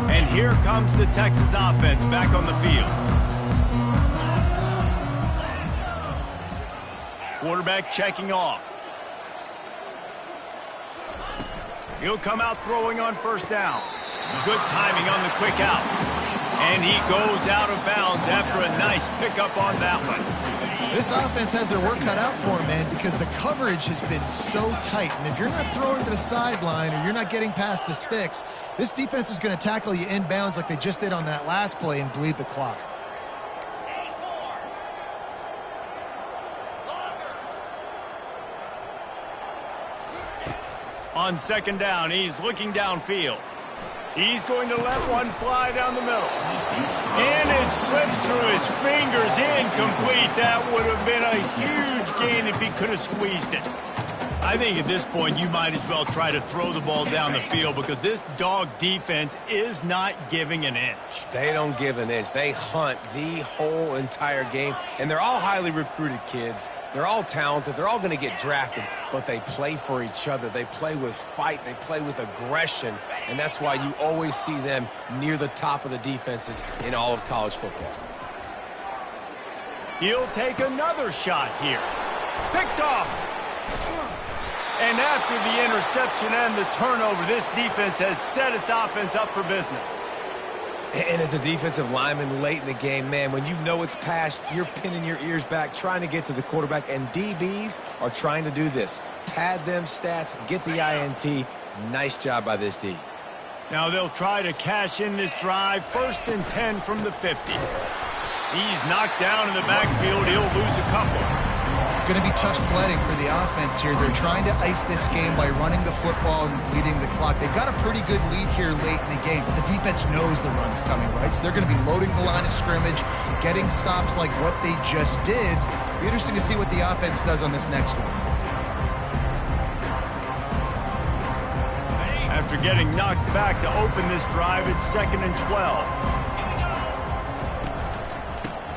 Speaker 1: And here comes the Texas offense back on the field. Quarterback checking off. He'll come out throwing on first down. Good timing on the quick out. And he goes out of bounds after a nice pickup on that one.
Speaker 2: This offense has their work cut out for them, man, because the coverage has been so tight. And if you're not throwing to the sideline or you're not getting past the sticks, this defense is going to tackle you inbounds like they just did on that last play and bleed the clock.
Speaker 1: On second down, he's looking downfield. He's going to let one fly down the middle. And it slips through his fingers, incomplete. That would have been a huge gain if he could have squeezed it. I think at this point you might as well try to throw the ball down the field because this dog defense is not giving an inch.
Speaker 3: They don't give an inch. They hunt the whole entire game. And they're all highly recruited kids. They're all talented. They're all going to get drafted. But they play for each other. They play with fight. They play with aggression. And that's why you always see them near the top of the defenses in all of college football.
Speaker 1: He'll take another shot here. Picked off. And after the interception and the turnover, this defense has set its offense up for business.
Speaker 3: And as a defensive lineman late in the game, man, when you know it's past, you're pinning your ears back, trying to get to the quarterback. And DBs are trying to do this. Pad them stats, get the INT. Nice job by this D.
Speaker 1: Now they'll try to cash in this drive. 1st and 10 from the 50. He's knocked down in the backfield. He'll lose a couple.
Speaker 2: It's going to be tough sledding for the offense here. They're trying to ice this game by running the football and leading the clock. They've got a pretty good lead here late in the game, but the defense knows the run's coming, right? So they're going to be loading the line of scrimmage, getting stops like what they just did. It'll be interesting to see what the offense does on this next one.
Speaker 1: After getting knocked back to open this drive, it's 2nd and 12.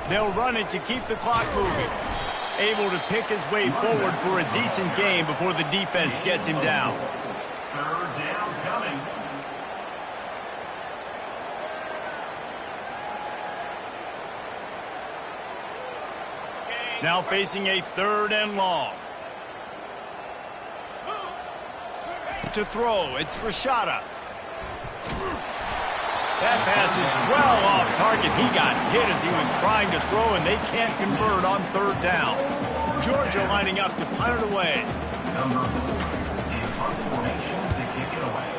Speaker 1: They'll run it to keep the clock moving. Able to pick his way forward for a decent game before the defense gets him down.
Speaker 4: 3rd down coming.
Speaker 1: Now facing a 3rd and long. To throw, it's Rashada. That pass is well off target. He got hit as he was trying to throw, and they can't convert on 3rd down. Georgia lining up to punt it away.
Speaker 4: Number 4 in punt formation to kick it away.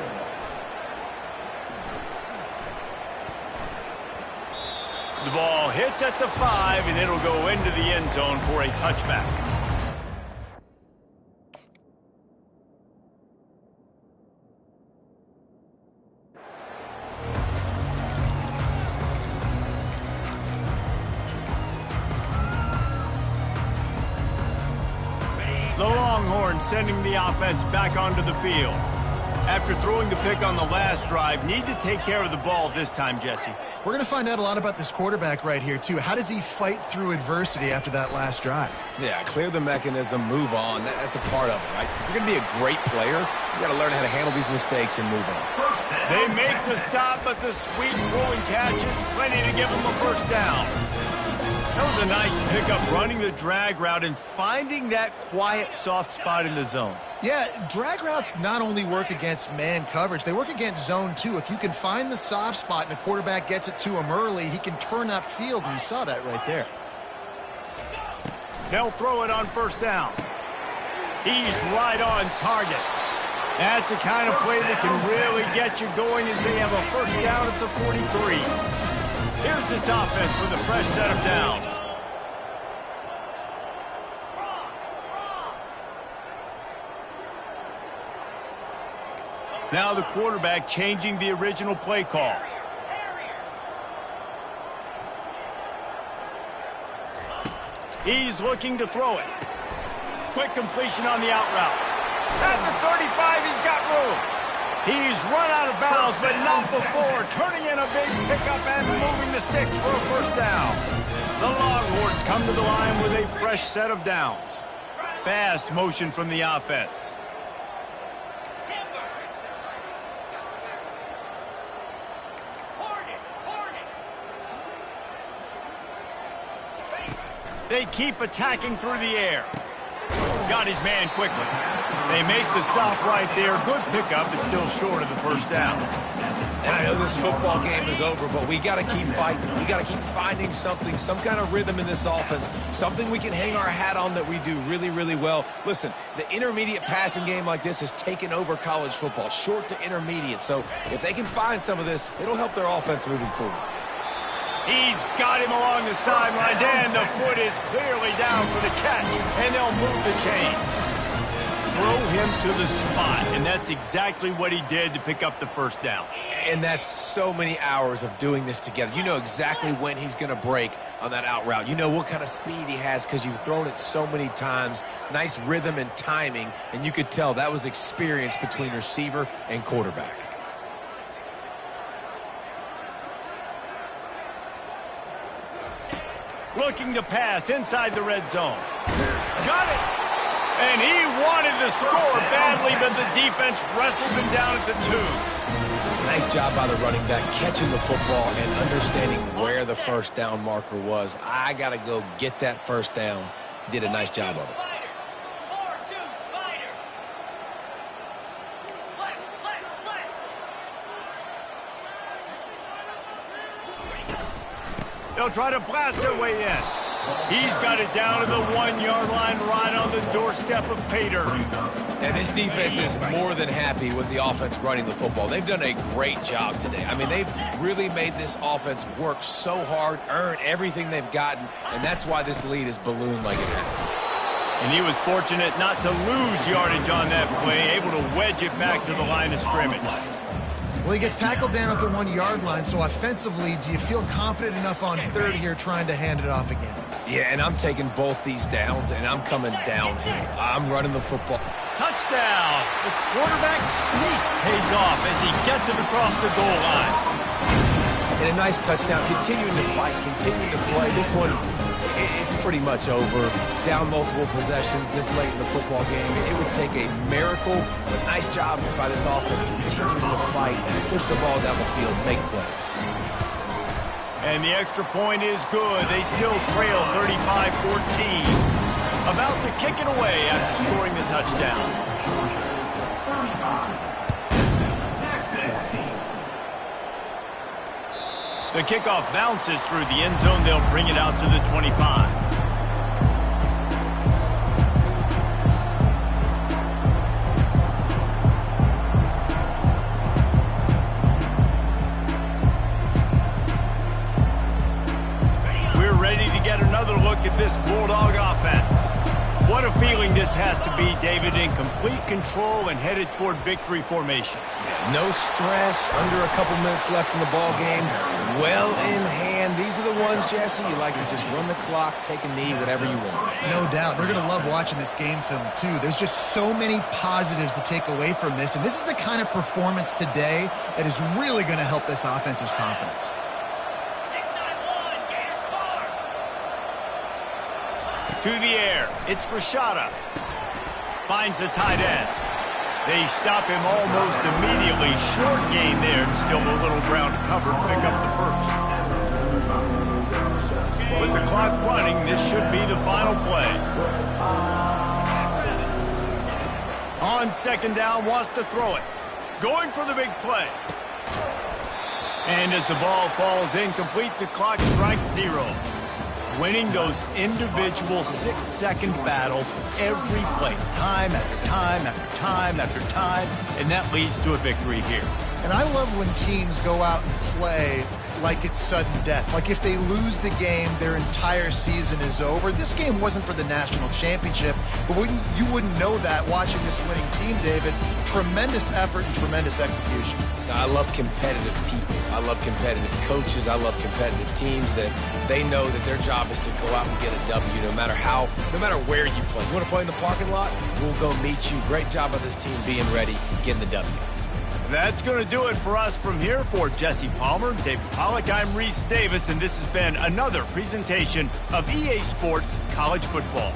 Speaker 1: The ball hits at the 5, and it'll go into the end zone for a touchback. The Longhorns sending the offense back onto the field. After throwing the pick on the last drive, need to take care of the ball this time, Jesse.
Speaker 2: We're going to find out a lot about this quarterback right here, too. How does he fight through adversity after that last drive?
Speaker 3: Yeah, clear the mechanism, move on. That's a part of it, right? If you're going to be a great player, you got to learn how to handle these mistakes and move on.
Speaker 1: They make the stop, but the sweet rolling catch is plenty to give them a 1st down. That was a nice pickup, running the drag route and finding that quiet, soft spot in the zone.
Speaker 2: Yeah, drag routes not only work against man coverage, they work against zone too. If you can find the soft spot and the quarterback gets it to him early, he can turn upfield, and you saw that right there.
Speaker 1: They'll throw it on 1st down. He's right on target. That's the kind of play that can really get you going as they have a 1st down at the 43. Here's this offense with a fresh set of downs. Now the quarterback changing the original play call. He's looking to throw it. Quick completion on the out route. At the 35, he's got room. He's run out of bounds, but not before. Turning in a big pickup and moving the sticks for a 1st down. The Longhorns come to the line with a fresh set of downs. Fast motion from the offense. They keep attacking through the air. Got his man quickly. They make the stop right there. Good pickup, but still short of the 1st down.
Speaker 3: And I know this football game is over, but we got to keep fighting. We got to keep finding something, some kind of rhythm in this offense, something we can hang our hat on that we do really, really well. Listen, the intermediate passing game like this has taken over college football, short to intermediate. So if they can find some of this, it'll help their offense moving forward.
Speaker 1: He's got him along the sidelines, and the foot is clearly down for the catch, and they'll move the chain. Throw him to the spot, and that's exactly what he did to pick up the first down.
Speaker 3: And that's so many hours of doing this together. You know exactly when he's going to break on that out route. You know what kind of speed he has because you've thrown it so many times. Nice rhythm and timing, and you could tell that was experience between receiver and quarterback.
Speaker 1: Looking to pass inside the red zone. Got it! And he wanted to score badly, but the defense wrestles him down at the 2.
Speaker 3: Nice job by the running back catching the football and understanding where the first down marker was. I got to go get that first down. He did a nice job of it.
Speaker 1: They'll try to blast their way in. He's got it down to the 1-yard line right on the doorstep of pay dirt.
Speaker 3: And this defense is more than happy with the offense running the football. They've done a great job today. I mean, they've really made this offense work so hard, earn everything they've gotten, and that's why this lead is ballooned like it has.
Speaker 1: And he was fortunate not to lose yardage on that play, able to wedge it back to the line of scrimmage.
Speaker 2: Well, he gets tackled down at the 1-yard line, so offensively, do you feel confident enough on third here trying to hand it off again?
Speaker 3: Yeah, and I'm taking both these downs, and I'm coming downhill. I'm running the football.
Speaker 1: Touchdown! The quarterback sneak pays off as he gets it across the goal line.
Speaker 3: And a nice touchdown, continuing to fight, continuing to play. This one, it's pretty much over. Down multiple possessions this late in the football game. It would take a miracle, but nice job by this offense continuing to fight, push the ball down the field, make plays.
Speaker 1: And the extra point is good. They still trail 35-14. About to kick it away after scoring the touchdown. The kickoff bounces through the end zone. They'll bring it out to the 25. We're ready to get another look at this Bulldog offense. What a feeling this has to be, David, in complete control and headed toward victory formation.
Speaker 3: No stress, under a couple minutes left in the ball game, well in hand. These are the ones, Jesse, you like to just run the clock, take a knee, whatever you want.
Speaker 2: No doubt. They're going to love watching this game film, too. There's just so many positives to take away from this, and this is the kind of performance today that is really going to help this offense's confidence.
Speaker 1: To the air, it's Rashada. Finds the tight end. They stop him almost immediately. Short gain there, and still a little ground to cover to pick up the first. With the clock running, this should be the final play. On second down, wants to throw it. Going for the big play. And as the ball falls incomplete, the clock strikes 0. Winning those individual 6-second battles every play, time after time after time after time, and that leads to a victory here.
Speaker 2: And I love when teams go out and play like it's sudden death. Like if they lose the game, their entire season is over. This game wasn't for the national championship, but you wouldn't know that watching this winning team, David. Tremendous effort and tremendous execution.
Speaker 3: I love competitive people. I love competitive coaches. I love competitive teams that they know that their job is to go out and get a W no matter where you play. You want to play in the parking lot? We'll go meet you. Great job by this team being ready, getting the W.
Speaker 1: That's going to do it for us from here. For Jesse Palmer, David Pollack, I'm Reese Davis, and this has been another presentation of EA Sports College Football.